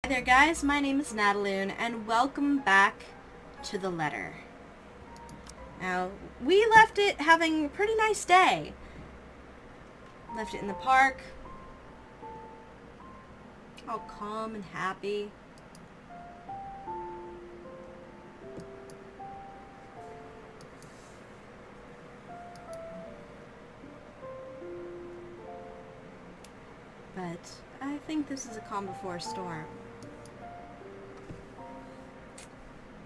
Hi there guys, my name is Nataloon and welcome back to The Letter. Now, we left it having a pretty nice day. Left it in the park, all calm and happy. But I think this is a calm before a storm.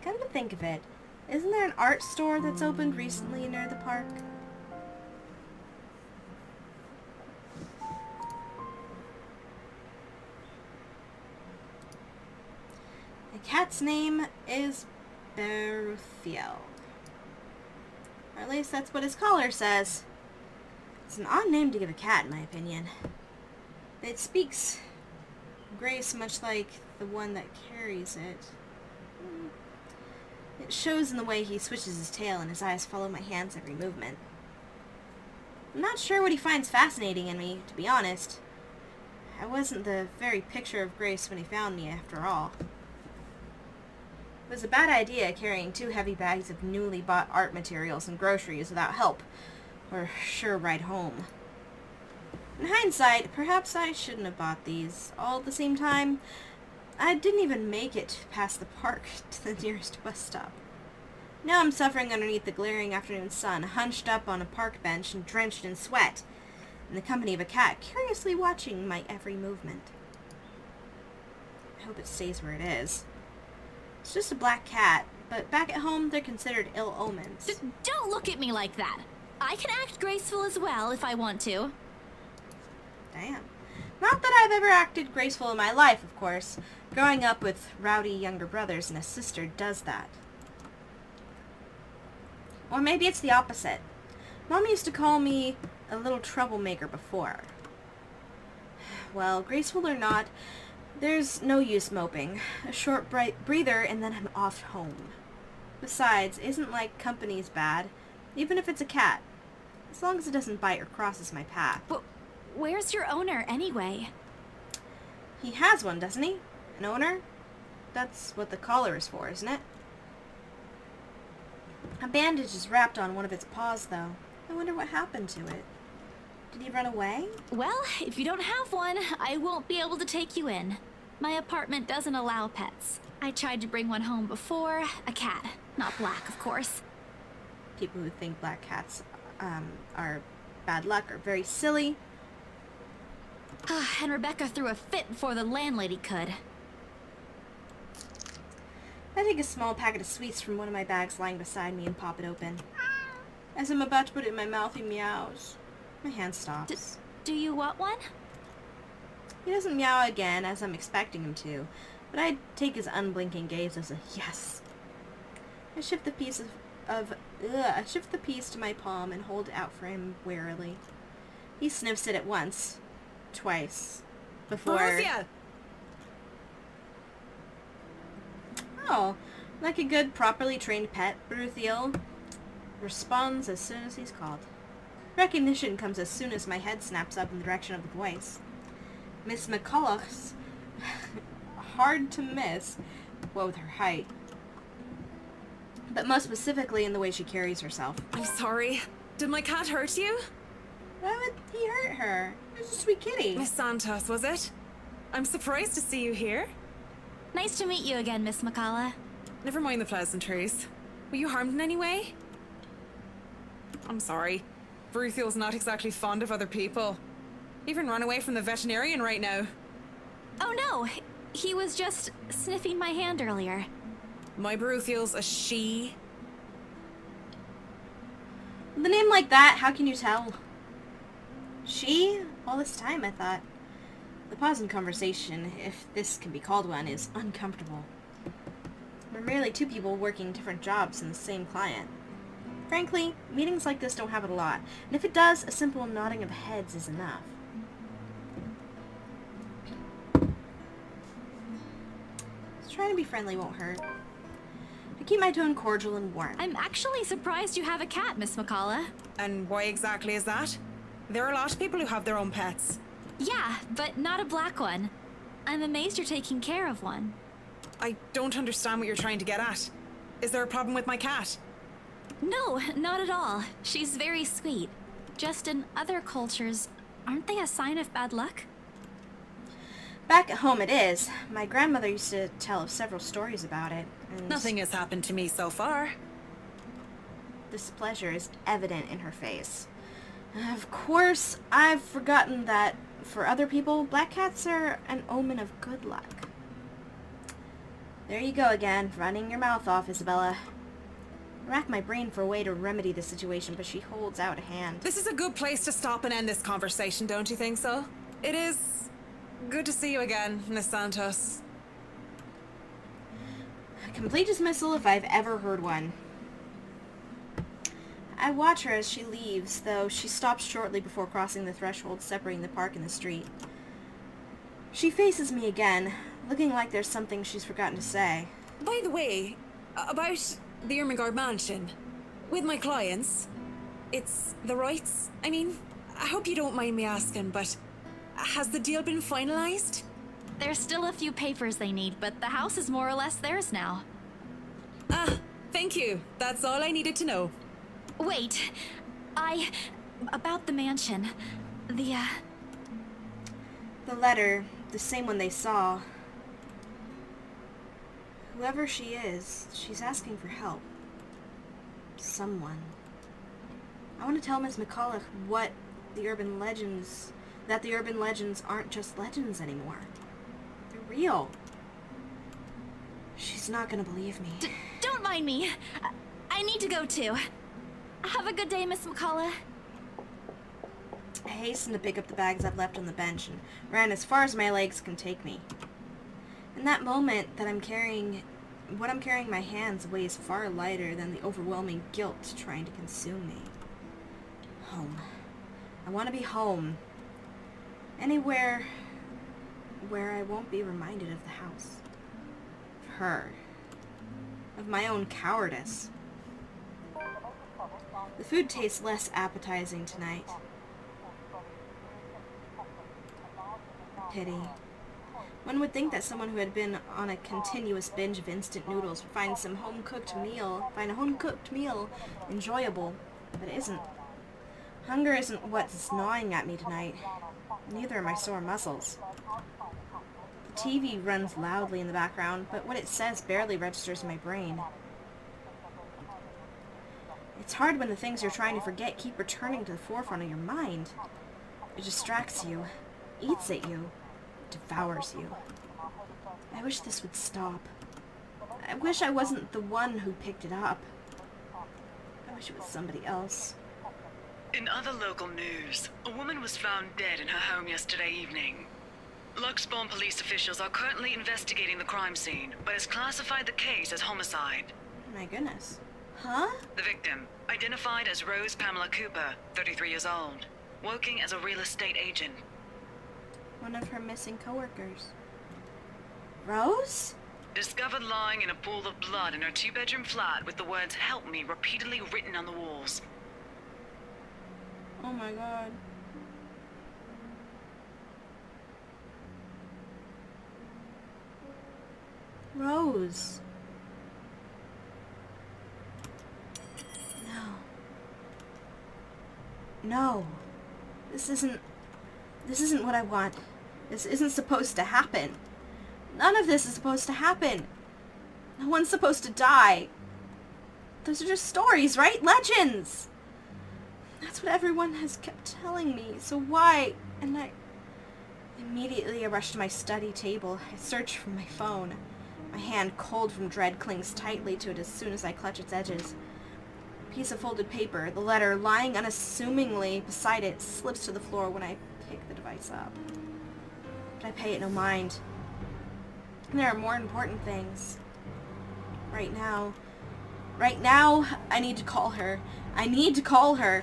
Come to think of it, isn't there an art store that's opened recently near the park? The cat's name is Beruthiel. Or at least that's what his collar says. It's an odd name to give a cat, in my opinion. It speaks grace much like the one that carries it. It shows in the way he switches his tail and his eyes follow my hand's every movement. I'm not sure what he finds fascinating in me, to be honest. I wasn't the very picture of grace when he found me, after all. It was a bad idea carrying 2 heavy bags of newly bought art materials and groceries without help, or sure ride home. In hindsight, perhaps I shouldn't have bought these. All at the same time, I didn't even make it past the park to the nearest bus stop. Now I'm suffering underneath the glaring afternoon sun, hunched up on a park bench and drenched in sweat, in the company of a cat curiously watching my every movement. I hope it stays where it is. It's just a black cat, but back at home they're considered ill omens. Don't look at me like that. I can act graceful as well if I want to. Damn. Not that I've ever acted graceful in my life, of course. Growing up with rowdy younger brothers and a sister does that. Or maybe it's the opposite. Mom used to call me a little troublemaker before. Well, graceful or not, there's no use moping. A short breather and then I'm off home. Besides, isn't like company's bad, even if it's a cat, as long as it doesn't bite or crosses my path. But where's your owner anyway? He has one, doesn't he? An owner? That's what the collar is for, isn't it? A bandage is wrapped on one of its paws, though. I wonder what happened to it. Did he run away? Well, if you don't have one, I won't be able to take you in. My apartment doesn't allow pets. I tried to bring one home before. A cat. Not black, of course. People who think black cats are bad luck are very silly. And Rebecca threw a fit before the landlady could. I take a small packet of sweets from one of my bags lying beside me and pop it open. As I'm about to put it in my mouth, he meows. My hand stops. Do you want one? He doesn't meow again, as I'm expecting him to, but I take his unblinking gaze as a yes. I shift the piece to my palm and hold it out for him warily. He sniffs it at once, twice, before... Borussia! Oh, like a good, properly trained pet, Beruthiel responds as soon as he's called. Recognition comes as soon as my head snaps up in the direction of the voice. Miss McCulloch's hard to miss, what with her height, but most specifically in the way she carries herself. I'm sorry. Did my cat hurt you? Why would he hurt her? It was a sweet kitty. Miss Santos, was it? I'm surprised to see you here. Nice to meet you again, Miss McCullough. Never mind the pleasantries. Were you harmed in any way? I'm sorry. Beruthiel's not exactly fond of other people. Even run away from the veterinarian right now. Oh no, he was just sniffing my hand earlier. My Beruthiel's a she. With a name like that, how can you tell? She? All this time, I thought. The pause in conversation, if this can be called one, is uncomfortable. We're merely 2 people working different jobs in the same client. Frankly, meetings like this don't happen a lot, and if it does, a simple nodding of heads is enough. Trying to be friendly won't hurt. I keep my tone cordial and warm. I'm actually surprised you have a cat, Miss McCullough. And why exactly is that? There are a lot of people who have their own pets. Yeah, but not a black one. I'm amazed you're taking care of one. I don't understand what you're trying to get at. Is there a problem with my cat? No, not at all. She's very sweet. Just in other cultures, aren't they a sign of bad luck? Back at home it is. My grandmother used to tell of several stories about it, and Nothing has happened to me so far. displeasure is evident in her face. Of course, I've forgotten that for other people, black cats are an omen of good luck. There you go again, running your mouth off, Isabella. I rack my brain for a way to remedy the situation, but she holds out a hand. This is a good place to stop and end this conversation, don't you think so? It is good to see you again, Miss Santos. A complete dismissal if I've ever heard one. I watch her as she leaves, though she stops shortly before crossing the threshold separating the park and the street. She faces me again, looking like there's something she's forgotten to say. By the way, about the Ermengarde mansion, with my clients, it's the rights. I mean, I hope you don't mind me asking, but has the deal been finalized? There's still a few papers they need, but the house is more or less theirs now. Ah, thank you. That's all I needed to know. Wait, about the mansion. The letter, the same one they saw. Whoever she is, she's asking for help. Someone. I want to tell Ms. McCulloch that the urban legends aren't just legends anymore. They're real. She's not gonna believe me. Don't mind me. I need to go too. Have a good day, Miss McCullough. I hasten to pick up the bags I've left on the bench and ran as far as my legs can take me. In that moment that what I'm carrying in my hands weighs far lighter than the overwhelming guilt trying to consume me. Home. I want to be home. Anywhere where I won't be reminded of the house. Of her. Of my own cowardice. The food tastes less appetizing tonight. Pity. One would think that someone who had been on a continuous binge of instant noodles would find a home-cooked meal enjoyable, but it isn't. Hunger isn't what's gnawing at me tonight. Neither are my sore muscles. The TV runs loudly in the background, but what it says barely registers in my brain. It's hard when the things you're trying to forget keep returning to the forefront of your mind. It distracts you, eats at you, devours you. I wish this would stop. I wish I wasn't the one who picked it up. I wish it was somebody else. In other local news, a woman was found dead in her home yesterday evening. Luxbourne police officials are currently investigating the crime scene, but has classified the case as homicide. My goodness. Huh? The victim, identified as Rose Pamela Cooper, 33 years old, working as a real estate agent. One of her missing coworkers. Rose? Discovered lying in a pool of blood in her two-bedroom flat with the words "Help me" repeatedly written on the walls. Oh my god. Rose. No. No. This isn't what I want. This isn't supposed to happen. None of this is supposed to happen. No one's supposed to die. Those are just stories, right? Legends! That's what everyone has kept telling me, so why? And Immediately I rush to my study table. I search for my phone. My hand, cold from dread, clings tightly to it as soon as I clutch its edges. A piece of folded paper, the letter lying unassumingly beside it, slips to the floor when I pick the device up. But I pay it no mind. There are more important things. Right now, I need to call her. I need to call her.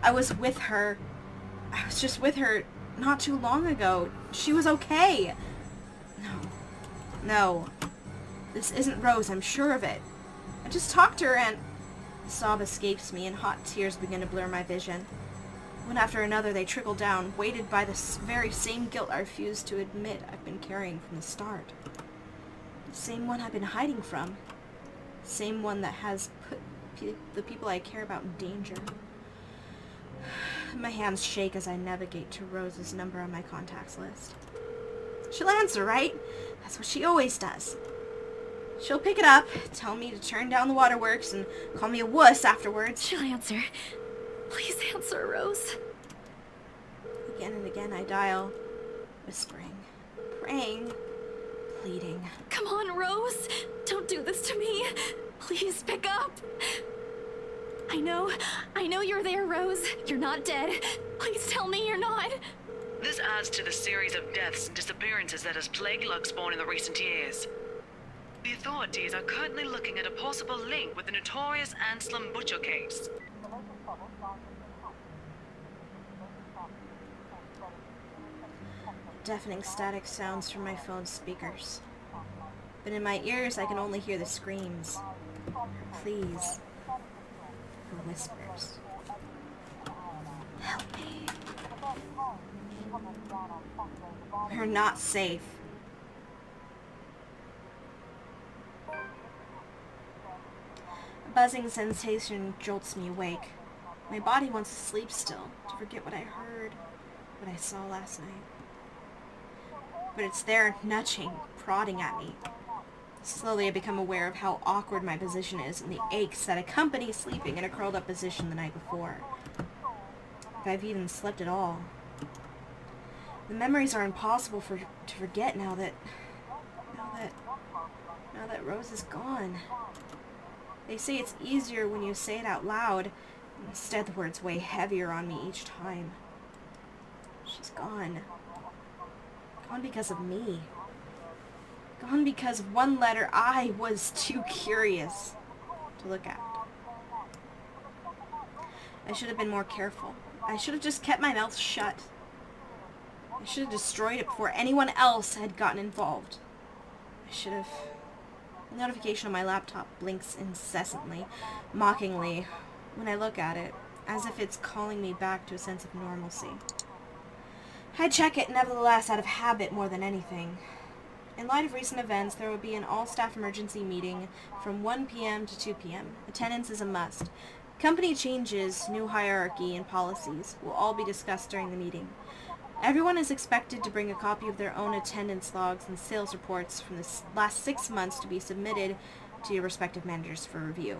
I was with her. I was just with her not too long ago. She was okay. No. This isn't Rose, I'm sure of it. I just talked to her and... A sob escapes me and hot tears begin to blur my vision. One after another, they trickle down, weighted by the very same guilt I refuse to admit I've been carrying from the start. The same one I've been hiding from. The same one that has put the people I care about in danger. My hands shake as I navigate to Rose's number on my contacts list. She'll answer, right? That's what she always does. She'll pick it up, tell me to turn down the waterworks, and call me a wuss afterwards. She'll answer. Please answer, Rose. Again and again I dial, whispering, praying, pleading. Come on, Rose. Don't do this to me. Please pick up. I know you're there, Rose. You're not dead. Please tell me you're not. This adds to the series of deaths and disappearances that has plagued Luxbourne in the recent years. The authorities are currently looking at a possible link with the notorious Anselm Butcher case. Deafening static sounds from my phone's speakers. But in my ears I can only hear the screams. Her pleas. Her whispers. Help me. We're not safe. A buzzing sensation jolts me awake. My body wants to sleep still, to forget what I heard, what I saw last night. But it's there, nudging, prodding at me. Slowly I become aware of how awkward my position is and the aches that accompany sleeping in a curled up position the night before. If I've even slept at all. The memories are impossible to forget now that Rose is gone. They say it's easier when you say it out loud. Instead, the words weigh heavier on me each time. She's gone. Gone because of me. Gone because one letter I was too curious to look at. I should have been more careful. I should have just kept my mouth shut. I should have destroyed it before anyone else had gotten involved. I should have... The notification on my laptop blinks incessantly, mockingly, when I look at it, as if it's calling me back to a sense of normalcy. I check it, nevertheless, out of habit more than anything. In light of recent events, there will be an all-staff emergency meeting from 1 p.m. to 2 p.m. Attendance is a must. Company changes, new hierarchy, and policies will all be discussed during the meeting. Everyone is expected to bring a copy of their own attendance logs and sales reports from the last 6 months to be submitted to your respective managers for review.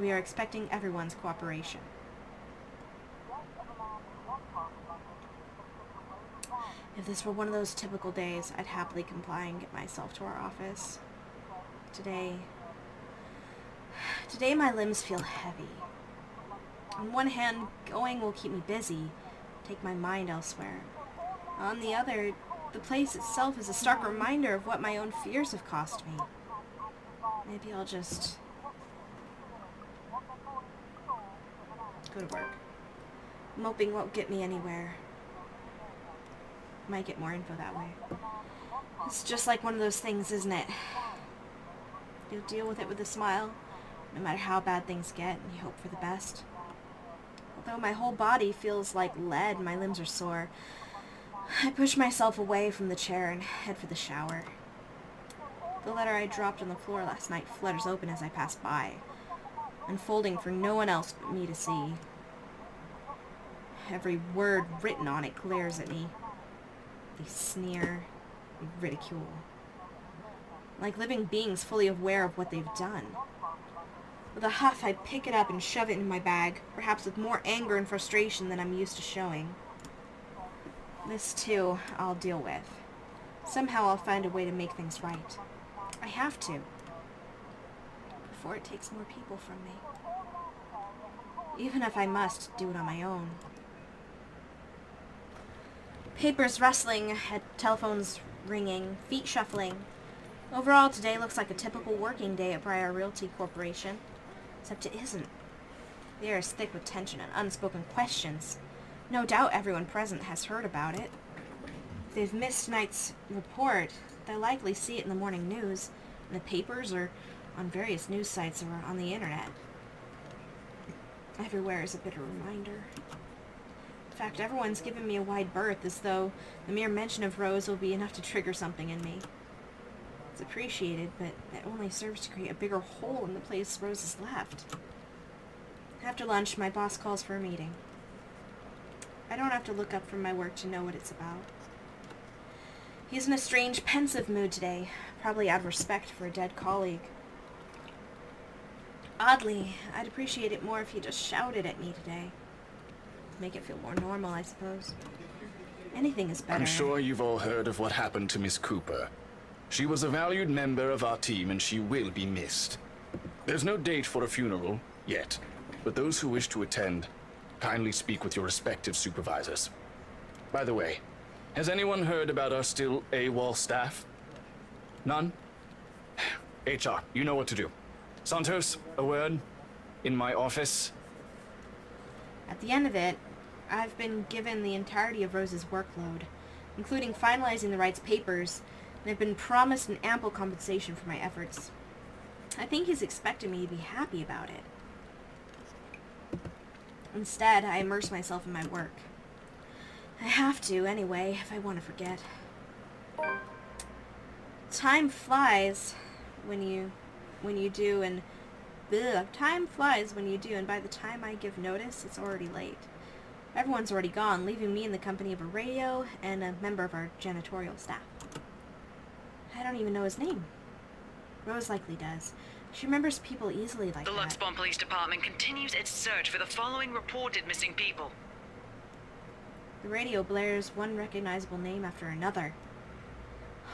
We are expecting everyone's cooperation. If this were one of those typical days, I'd happily comply and get myself to our office. Today my limbs feel heavy. On one hand, going will keep me busy, take my mind elsewhere. On the other, the place itself is a stark reminder of what my own fears have cost me. Maybe I'll just go to work. Moping won't get me anywhere. Might get more info that way. It's just like one of those things, isn't it? You deal with it with a smile, no matter how bad things get, and you hope for the best. Although my whole body feels like lead, my limbs are sore. I push myself away from the chair and head for the shower. The letter I dropped on the floor last night flutters open as I pass by, unfolding for no one else but me to see. Every word written on it glares at me. They sneer, they ridicule. Like living beings fully aware of what they've done. With a huff, I pick it up and shove it in my bag, perhaps with more anger and frustration than I'm used to showing. This, too, I'll deal with. Somehow I'll find a way to make things right. I have to. Before it takes more people from me. Even if I must do it on my own. Papers rustling, telephones ringing, feet shuffling. Overall, today looks like a typical working day at Briar Realty Corporation. Except it isn't. The air is thick with tension and unspoken questions. No doubt everyone present has heard about it. If they've missed tonight's report, they'll likely see it in the morning news, in the papers, or on various news sites or on the internet. Everywhere is a bitter reminder. In fact, everyone's given me a wide berth, as though the mere mention of Rose will be enough to trigger something in me. It's appreciated, but it only serves to create a bigger hole in the place Rose has left. After lunch, my boss calls for a meeting. I don't have to look up from my work to know what it's about. He's in a strange, pensive mood today, probably out of respect for a dead colleague. Oddly, I'd appreciate it more if he just shouted at me today. Make it feel more normal, I suppose. Anything is better. I'm sure you've all heard of what happened to Miss Cooper. She was a valued member of our team and she will be missed. There's no date for a funeral, yet, but those who wish to attend, kindly speak with your respective supervisors. By the way, has anyone heard about our still AWOL staff? None? HR, you know what to do. Santos, a word? In my office? At the end of it, I've been given the entirety of Rose's workload, including finalizing the rights papers, and I've been promised an ample compensation for my efforts. I think he's expecting me to be happy about it. Instead, I immerse myself in my work. I have to, anyway, if I want to forget. Time flies when you do, and time flies when you do, and by the time I give notice, it's already late. Everyone's already gone, leaving me in the company of a radio and a member of our janitorial staff. I don't even know his name. Rose likely does. She remembers people easily like The that. Luxbon Police Department continues its search for the following reported missing people. The radio blares one recognizable name after another.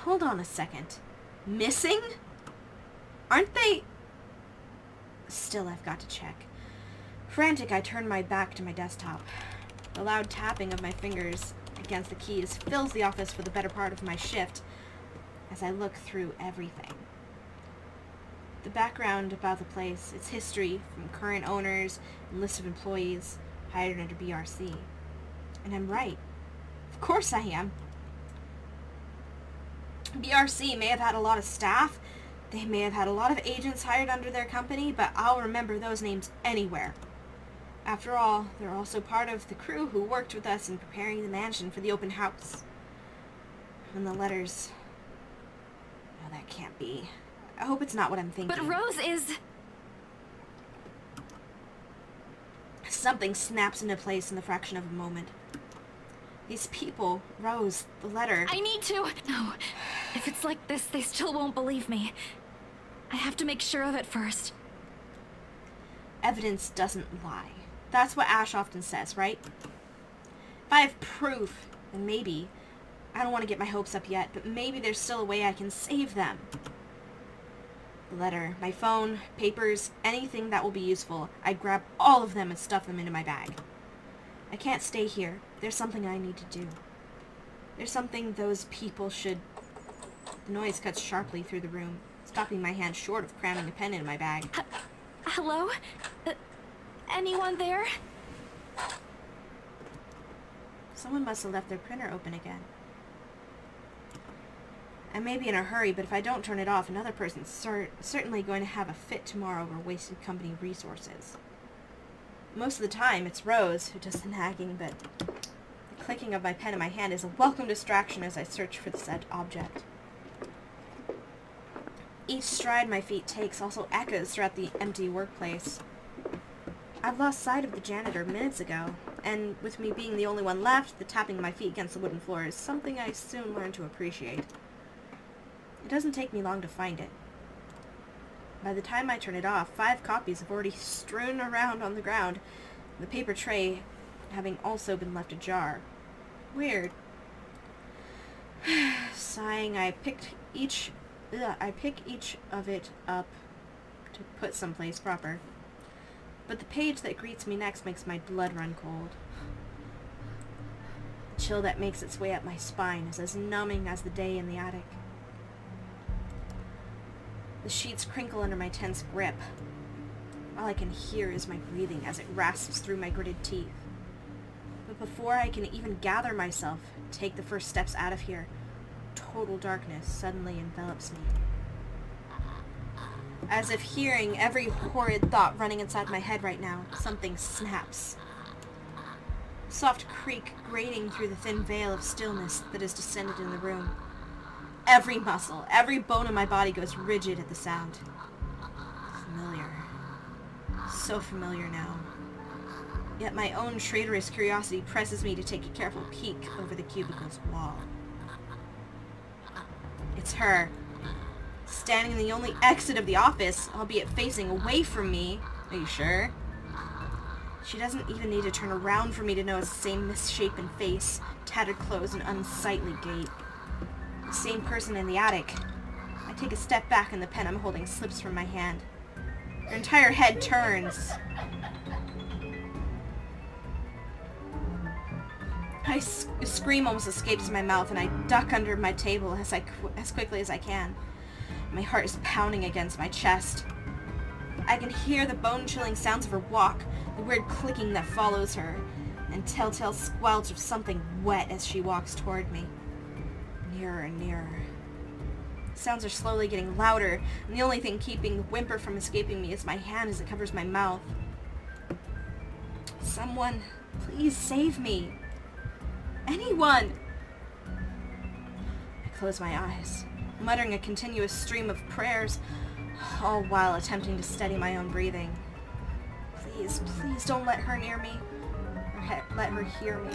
Hold on a second. Missing? Aren't they... Still, I've got to check. Frantic, I turn my back to my desktop. The loud tapping of my fingers against the keys fills the office for the better part of my shift as I look through everything. The background about the place, its history from current owners and list of employees hired under BRC. And I'm right. Of course I am. BRC may have had a lot of staff, they may have had a lot of agents hired under their company, but I'll remember those names anywhere. After all, they're also part of the crew who worked with us in preparing the mansion for the open house. And the letters... Oh, that can't be. I hope it's not what I'm thinking. But Rose is... Something snaps into place in the fraction of a moment. These people, Rose, the letter... I need to... No. If it's like this, they still won't believe me. I have to make sure of it first. Evidence doesn't lie. That's what Ash often says, right? If I have proof, then maybe... I don't want to get my hopes up yet, but maybe there's still a way I can save them. The letter, my phone, papers, anything that will be useful. I grab all of them and stuff them into my bag. I can't stay here. There's something I need to do. There's something those people should... The noise cuts sharply through the room, stopping my hand short of cramming a pen into my bag. Hello? Anyone there? Someone must have left their printer open again. I may be in a hurry, but if I don't turn it off, another person's certainly going to have a fit tomorrow over wasted company resources. Most of the time, it's Rose who does the nagging, but the clicking of my pen in my hand is a welcome distraction as I search for the said object. Each stride my feet takes also echoes throughout the empty workplace. I've lost sight of the janitor minutes ago, and with me being the only one left, the tapping of my feet against the wooden floor is something I soon learned to appreciate. It doesn't take me long to find it. By the time I turn it off, 5 copies have already strewn around on the ground, the paper tray having also been left ajar. Weird. Sighing, I pick each of it up to put someplace proper. But the page that greets me next makes my blood run cold. The chill that makes its way up my spine is as numbing as the day in the attic. The sheets crinkle under my tense grip. All I can hear is my breathing as it rasps through my gritted teeth. But before I can even gather myself, take the first steps out of here, total darkness suddenly envelops me. As if hearing every horrid thought running inside my head right now, something snaps. soft creak grating through the thin veil of stillness that has descended in the room. Every muscle, every bone in my body goes rigid at the sound. Familiar. So familiar now. Yet my own traitorous curiosity presses me to take a careful peek over the cubicle's wall. It's her, standing in the only exit of the office, albeit facing away from me. Are you sure? She doesn't even need to turn around for me to know it's the same misshapen face, tattered clothes, and unsightly gait. The same person in the attic. I take a step back and the pen I'm holding slips from my hand. Her entire head turns. A scream almost escapes my mouth, and I duck under my table as quickly as I can. My heart is pounding against my chest. I can hear the bone-chilling sounds of her walk, the weird clicking that follows her, and telltale squelch of something wet as she walks toward me. Nearer and nearer. Sounds are slowly getting louder, and the only thing keeping the whimper from escaping me is my hand as it covers my mouth. Someone, please save me. Anyone! I close my eyes, muttering a continuous stream of prayers, all while attempting to steady my own breathing. Please, please don't let her near me, or let her hear me.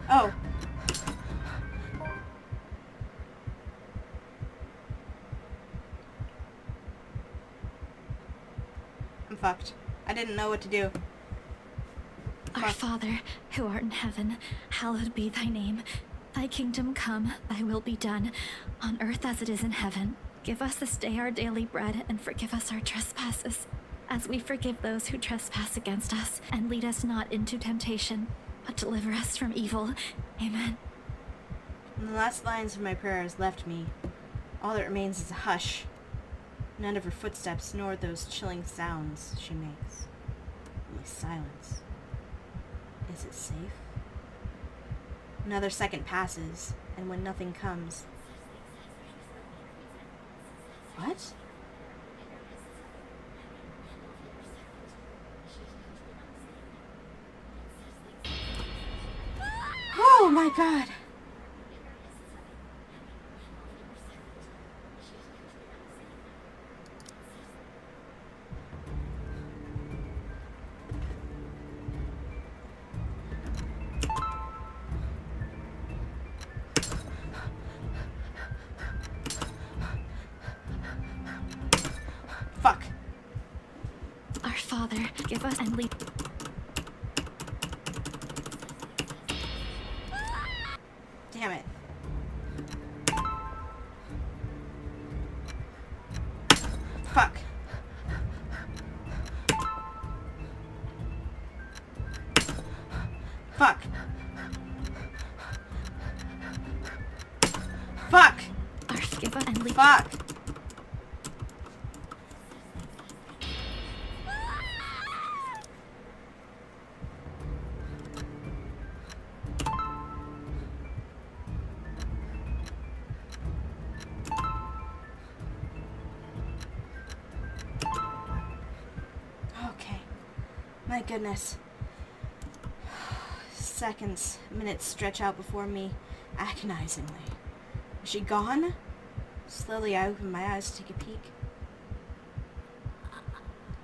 Oh. I'm fucked. I didn't know what to do. Our Father, who art in heaven, hallowed be thy name. Thy kingdom come, thy will be done, on earth as it is in heaven. Give us this day our daily bread, and forgive us our trespasses, as we forgive those who trespass against us. And lead us not into temptation, but deliver us from evil. Amen. And the last lines of my prayers left me. All that remains is a hush. None of her footsteps, nor those chilling sounds she makes. Only silence. Is it safe? Another second passes, and when nothing comes... What? Oh my god! Fuck. Our Father, give us and lead... Damn it. Fuck. Fuck. Fuck. Our give us and lead... Fuck. Okay. My goodness. Seconds, minutes stretch out before me, agonizingly. Is she gone? Slowly I open my eyes to take a peek.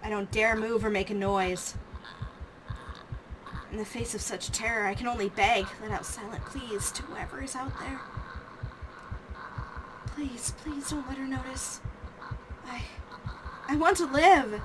I don't dare move or make a noise. In the face of such terror, I can only beg, let out silent pleas to whoever is out there. Please, please don't let her notice. I want to live.